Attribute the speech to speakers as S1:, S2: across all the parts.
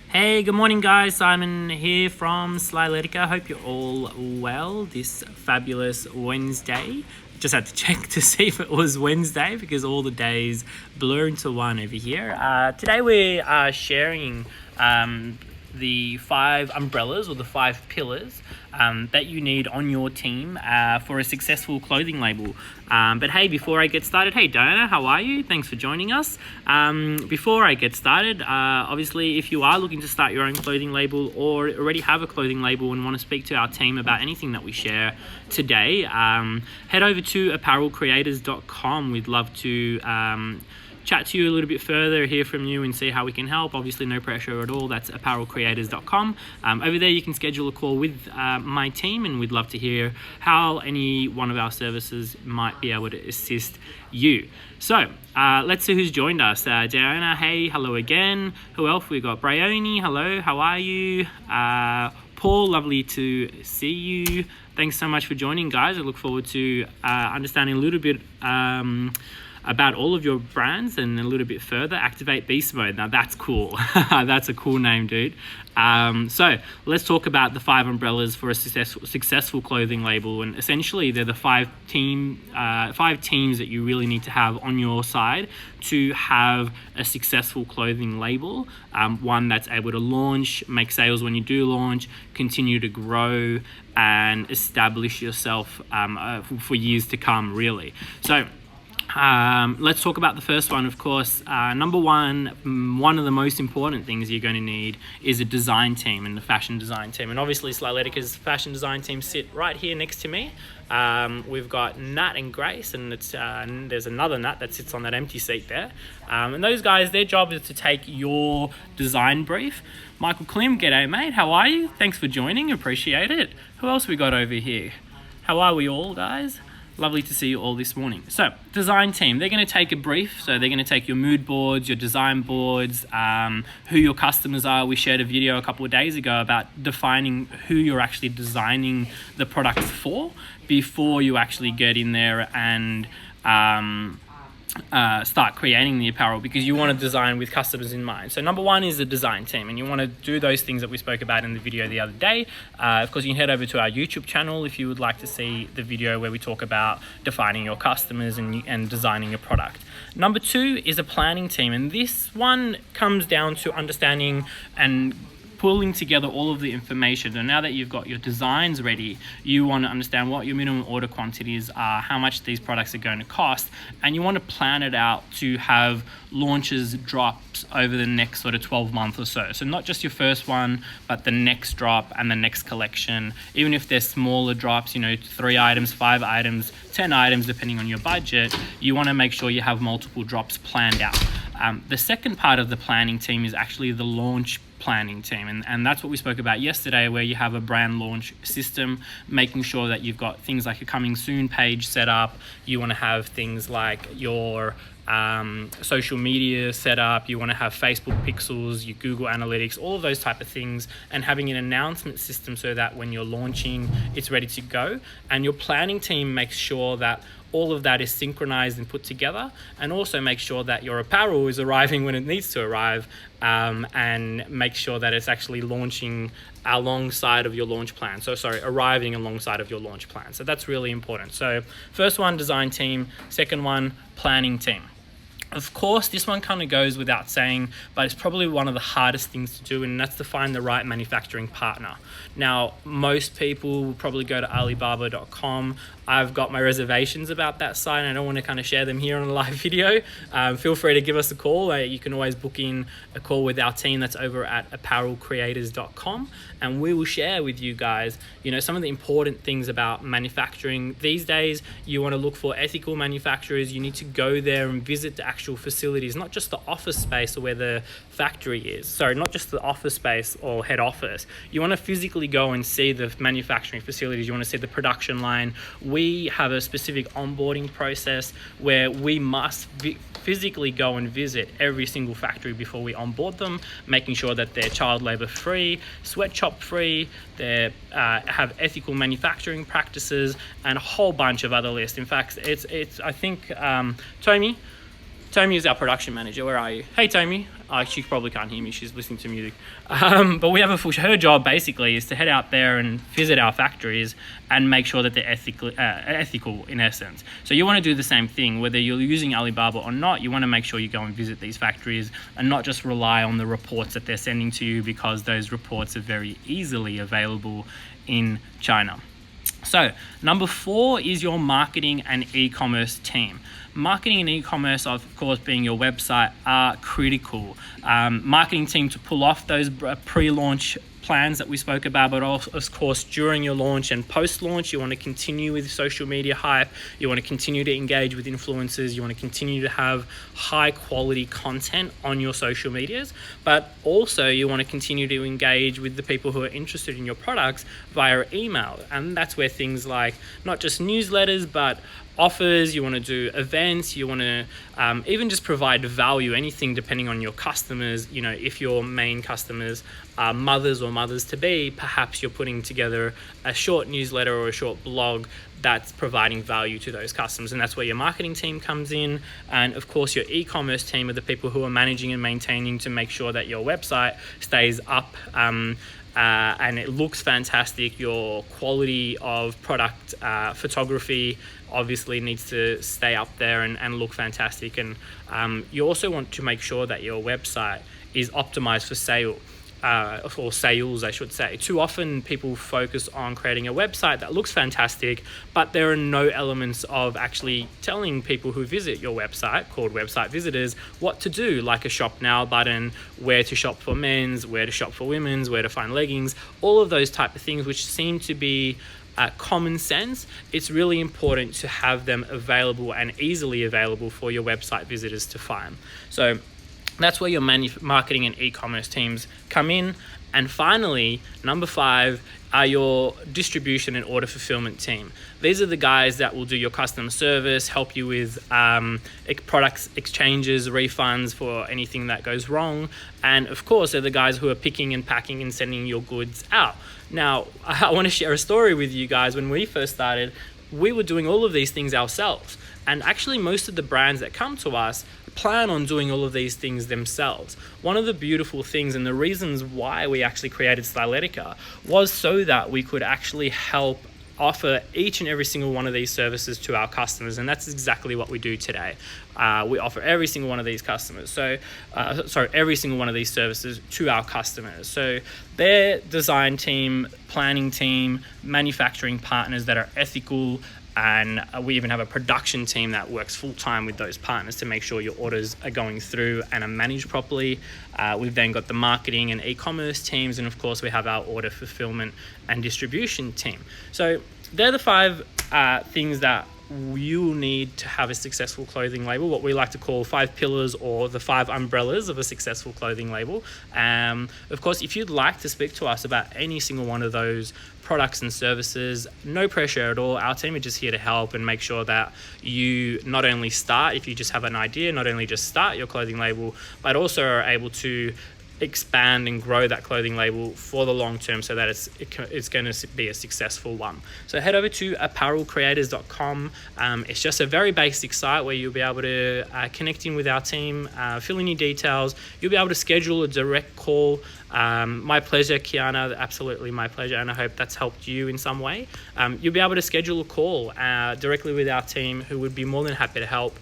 S1: Hey, good morning, guys. Simon here from Slyletica. Hope you're all well this fabulous Wednesday. Just had to check to see if it was Wednesday because all the days blur into one over here. Today we are sharing the 5 umbrellas or the 5 pillars that you need on your team for a successful clothing label. But hey, before I get started, hey Diana, how are you? Thanks for joining us. Before I get started, obviously if you are looking to start your own clothing label or already have a clothing label and want to speak to our team about anything that we share today, head over to apparelcreators.com. We'd love to chat to you a little bit further, hear from you and see how we can help. Obviously no pressure at all. That's apparelcreators.com. Over there you can schedule a call with my team, and we'd love to hear how any one of our services might be able to assist you. So let's see who's joined us. Diana, hey, hello again. Who else? We got Bryony, hello, how are you? Paul, lovely to see you. Thanks so much for joining, guys. I look forward to understanding a little bit about all of your brands and a little bit further. Activate Beast Mode. Now that's cool. That's a cool name, dude. So let's talk about the 5 umbrellas for a successful clothing label. And essentially they're the 5 teams that you really need to have on your side to have a successful clothing label. One that's able to launch, make sales when you do launch, continue to grow and establish yourself for years to come, really. So let's talk about the first one, of course. Number one of the most important things you're going to need is a design team and the fashion design team. And obviously Slyletica's fashion design team sit right here next to me. We've got Nat and Grace, and there's another Nat that sits on that empty seat there. And those guys, their job is to take your design brief. Michael Klim, g'day mate, how are you? Thanks for joining, appreciate it. Who else we got over here? How are we all, guys? Lovely to see you all this morning. So, design team, they're going to take a brief. So they're going to take your mood boards, your design boards, who your customers are. We shared a video a couple of days ago about defining who you're actually designing the products for before you actually get in there and start creating the apparel, because you want to design with customers in mind. So number one is the design team, and you want to do those things that we spoke about in the video the other day. Of course, you can head over to our YouTube channel if you would like to see the video where we talk about defining your customers and designing a product. Number 2 is a planning team, and this one comes down to understanding and pulling together all of the information. And now that you've got your designs ready, you want to understand what your minimum order quantities are, how much these products are going to cost, and you want to plan it out to have launches, drops over the next sort of 12 months or so. So not just your first one, but the next drop and the next collection. Even if they're smaller drops, 3 items, 5 items, 10 items, depending on your budget, you want to make sure you have multiple drops planned out. The second part of the planning team is actually the launch planning team, and that's what we spoke about yesterday, where you have a brand launch system, making sure that you've got things like a coming soon page set up. You want to have things like your social media set up. You want to have Facebook pixels, your Google Analytics, all of those type of things, and having an announcement system so that when you're launching, it's ready to go. And your planning team makes sure that all of that is synchronized and put together, and also make sure that your apparel is arriving when it needs to arrive, and make sure that it's actually launching alongside of your launch plan. Arriving alongside of your launch plan. So that's really important. So first one, design team. Second one, planning team. Of course, this one kind of goes without saying, but it's probably one of the hardest things to do, and that's to find the right manufacturing partner. Now, most people will probably go to Alibaba.com. I've got my reservations about that site, and I don't want to kind of share them here on a live video. Feel free to give us a call. You can always book in a call with our team that's over at apparelcreators.com, and we will share with you guys, some of the important things about manufacturing. These days, you want to look for ethical manufacturers. You need to go there and visit the actual facilities, not just the office space or where the factory is. Sorry, not just the office space or head office. You want to physically go and see the manufacturing facilities. You want to see the production line. We have a specific onboarding process where we must physically go and visit every single factory before we onboard them, making sure that they're child labor free, sweatshop free, they have ethical manufacturing practices, and a whole bunch of other lists. In fact, it's I think Tommy is our production manager. Where are you? Hey, Tommy. She probably can't hear me. She's listening to music. But we have her job basically is to head out there and visit our factories and make sure that they're ethical in essence. So you want to do the same thing, whether you're using Alibaba or not. You want to make sure you go and visit these factories and not just rely on the reports that they're sending to you, because those reports are very easily available in China. So number 4 is your marketing and e-commerce team. Marketing and e-commerce, of course, being your website, are critical. Marketing team to pull off those pre-launch plans that we spoke about, but also, of course, during your launch and post-launch, you want to continue with social media hype. You want to continue to engage with influencers. You want to continue to have high quality content on your social medias, but also you want to continue to engage with the people who are interested in your products via email. And that's where things like not just newsletters, but offers, you want to do events, you want to even just provide value, anything depending on your customers. You know, if your main customers are mothers or mothers-to-be, perhaps you're putting together a short newsletter or a short blog that's providing value to those customers, and that's where your marketing team comes in. And of course, your e-commerce team are the people who are managing and maintaining to make sure that your website stays up and it looks fantastic. Your quality of product photography obviously needs to stay up there and look fantastic. And you also want to make sure that your website is optimized for sale. Or sales, I should say. Too often people focus on creating a website that looks fantastic, but there are no elements of actually telling people who visit your website, called website visitors, what to do, like a shop now button, where to shop for men's, where to shop for women's, where to find leggings, all of those type of things which seem to be common sense. It's really important to have them available and easily available for your website visitors to find. So that's where your marketing and e-commerce teams come in. And finally, number 5 are your distribution and order fulfillment team. These are the guys that will do your customer service, help you with products exchanges, refunds for anything that goes wrong. And of course, they're the guys who are picking and packing and sending your goods out. Now, I want to share a story with you guys. When we first started, we were doing all of these things ourselves. And actually, most of the brands that come to us plan on doing all of these things themselves. One of the beautiful things and the reasons why we actually created Slyletica was so that we could actually help offer each and every single one of these services to our customers, and that's exactly what we do today. We offer every single one of these customers. Every single one of these services to our customers. So their design team, planning team, manufacturing partners that are ethical, and we even have a production team that works full-time with those partners to make sure your orders are going through and are managed properly. We've then got the marketing and e-commerce teams, and of course we have our order fulfillment and distribution team. So they're the 5 things that you need to have a successful clothing label, what we like to call 5 pillars or the 5 umbrellas of a successful clothing label. Of course, if you'd like to speak to us about any single one of those products and services, no pressure at all. Our team are just here to help and make sure that you not only start, if you just have an idea, not only just start your clothing label, but also are able to expand and grow that clothing label for the long term so that it's going to be a successful one. So head over to apparelcreators.com. It's just a very basic site where you'll be able to connect in with our team, fill in your details. You'll be able to schedule a direct call. My pleasure, Kiana, absolutely my pleasure, and I hope that's helped you in some way. You'll be able to schedule a call directly with our team, who would be more than happy to help.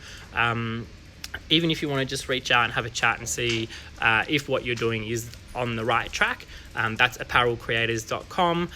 S1: Even if you want to just reach out and have a chat and see if what you're doing is on the right track, that's apparelcreators.com.